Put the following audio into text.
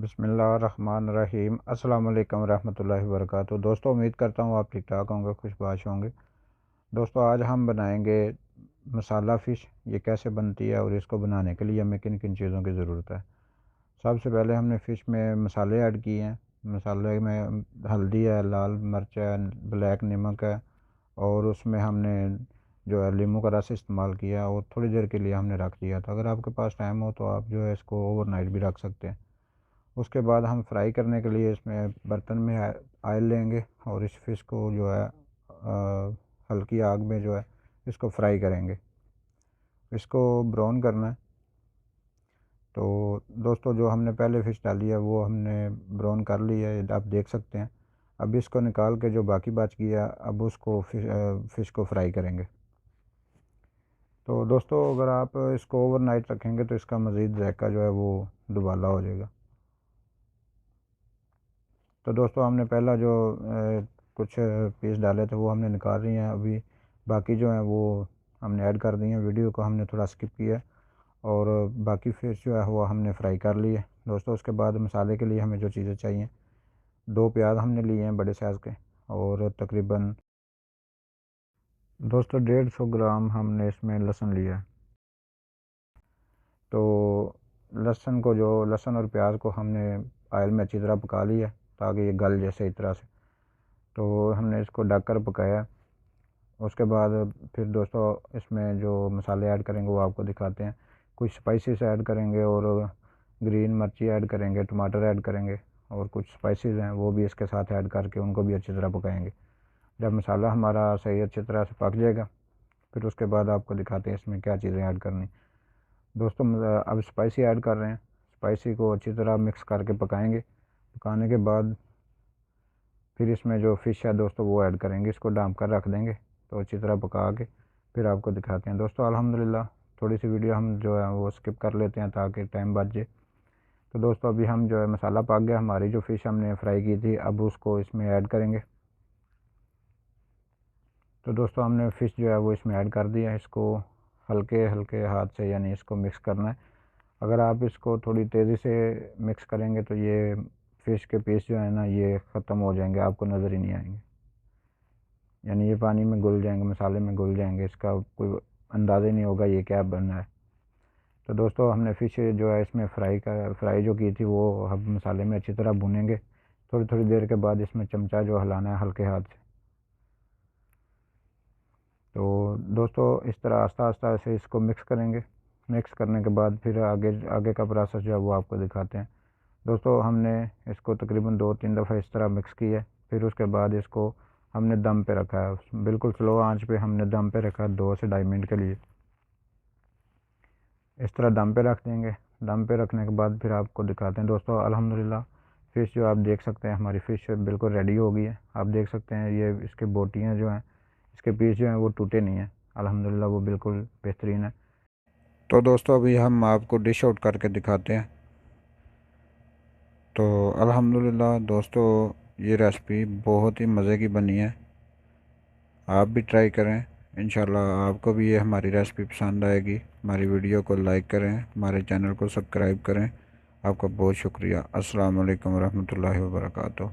बिस्मिल्लाहिर्रहमानिर्रहीम। अस्सलाम वालेकुम रहमतुल्लाहि व बरकातुहू। दोस्तों, उम्मीद करता हूँ आप ठीक ठाक होंगे, खुशबाश होंगे। दोस्तों, आज हम बनाएंगे मसाला फ़िश। ये कैसे बनती है और इसको बनाने के लिए हमें किन किन चीज़ों की ज़रूरत है। सबसे पहले हमने फ़िश में मसाले ऐड किए हैं। मसाले में हल्दी है, लाल मिर्च है, ब्लैक नमक है, और उसमें हमने जो है नींबू का रस इस्तेमाल किया और थोड़ी देर के लिए हमने रख दिया था। अगर आपके पास टाइम हो तो आप जो है इसको ओवरनाइट भी रख सकते हैं। उसके बाद हम फ्राई करने के लिए इसमें बर्तन में ऑयल लेंगे और इस फिश को जो है हल्की आग में जो है इसको फ्राई करेंगे। इसको ब्राउन करना है। तो दोस्तों, जो हमने पहले फ़िश डाली है वो हमने ब्राउन कर ली है, आप देख सकते हैं। अब इसको निकाल के जो बाकी बच गया, अब उसको फ़िश को फ्राई करेंगे। तो दोस्तों, अगर आप इसको ओवरनाइट रखेंगे तो इसका मज़ीद जायका जो है वो दुबाला हो जाएगा। तो दोस्तों, हमने पहला जो कुछ पीस डाले थे वो हमने निकाल रही हैं अभी। बाकी जो हैं वो हमने ऐड कर दी हैं। वीडियो को हमने थोड़ा स्किप किया है और बाकी फिश जो है वो हमने फ्राई कर ली है। दोस्तों, उसके बाद मसाले के लिए हमें जो चीज़ें चाहिए, 2 प्याज हमने लिए हैं बड़े साइज़ के, और तकरीबन दोस्तों 150 ग्राम हमने इसमें लहसुन लिया है। तो लहसुन और प्याज को हमने ऑयल में अच्छी तरह पका लिया ताकि ये गल जाए सही तरह से। तो हमने इसको ढक कर पकाया। उसके बाद फिर दोस्तों इसमें जो मसाले ऐड करेंगे वो आपको दिखाते हैं। कुछ स्पाइसेस ऐड करेंगे और ग्रीन मिर्ची ऐड करेंगे, टमाटर ऐड करेंगे, और कुछ स्पाइसेस हैं वो भी इसके साथ ऐड करके उनको भी अच्छी तरह पकाएंगे। जब मसाला हमारा सही अच्छी तरह से पक जाएगा, फिर उसके बाद आपको दिखाते हैं इसमें क्या चीज़ें ऐड करनी। दोस्तों, अब स्पाइसी ऐड कर रहे हैं। स्पाइसी को अच्छी तरह मिक्स करके पकाएंगे। पकाने के बाद फिर इसमें जो फ़िश है दोस्तों वो ऐड करेंगे। इसको ढाँप कर रख देंगे। तो अच्छी तरह पका के फिर आपको दिखाते हैं। दोस्तों, अल्हम्दुलिल्लाह थोड़ी सी वीडियो हम जो है वो स्किप कर लेते हैं ताकि टाइम बच जाए। तो दोस्तों, अभी हम जो है मसाला पक गया, हमारी जो फ़िश हमने फ्राई की थी अब उसको इसमें ऐड करेंगे। तो दोस्तों, हमने फ़िश जो है वो इसमें ऐड कर दिया है। इसको हल्के हल्के हाथ से यानी इसको मिक्स करना है। अगर आप इसको थोड़ी तेज़ी से मिक्स करेंगे तो ये फ़िश के पीस जो है ना ये ख़त्म हो जाएंगे, आपको नज़र ही नहीं आएंगे। यानी ये पानी में घुल जाएंगे, मसाले में घुल जाएंगे, इसका कोई अंदाज़ा ही नहीं होगा ये क्या बना है। तो दोस्तों, हमने फ़िश जो है इसमें फ्राई जो की थी वो हम मसाले में अच्छी तरह भूनेंगे। थोड़ी थोड़ी देर के बाद इसमें चमचा जो हिलाना है हल्के हाथ से। तो दोस्तों, इस तरह आस्ता आस्ता से इसको मिक्स करेंगे। मिक्स करने के बाद फिर आगे आगे का प्रोसेस जो है वो आपको दिखाते हैं। दोस्तों, हमने इसको तकरीबन 2-3 दफ़ा इस तरह मिक्स किया। फिर उसके बाद इसको हमने दम पे रखा है, बिल्कुल स्लो आंच पे हमने दम पे रखा है 2 से 2.5 मिनट के लिए। इस तरह दम पे रख देंगे। दम पे रखने के बाद फिर आपको दिखाते हैं। दोस्तों, अल्हम्दुलिल्लाह फ़िश जो आप देख सकते हैं, हमारी फ़िश बिल्कुल रेडी हो गई है। आप देख सकते हैं ये इसकी बोटियाँ जो हैं, इसके पीस जो हैं वो टूटे नहीं हैं। अल्हम्दुलिल्लाह वो बिल्कुल बेहतरीन है। तो दोस्तों, अभी हम आपको डिश आउट करके दिखाते हैं। तो अल्हम्दुलिल्लाह दोस्तों, ये रेसिपी बहुत ही मज़े की बनी है। आप भी ट्राई करें। इंशाल्लाह आपको भी ये हमारी रेसिपी पसंद आएगी। हमारी वीडियो को लाइक करें, हमारे चैनल को सब्सक्राइब करें। आपका बहुत शुक्रिया। अस्सलाम वालेकुम रहमतुल्लाहि व बरकातुहू।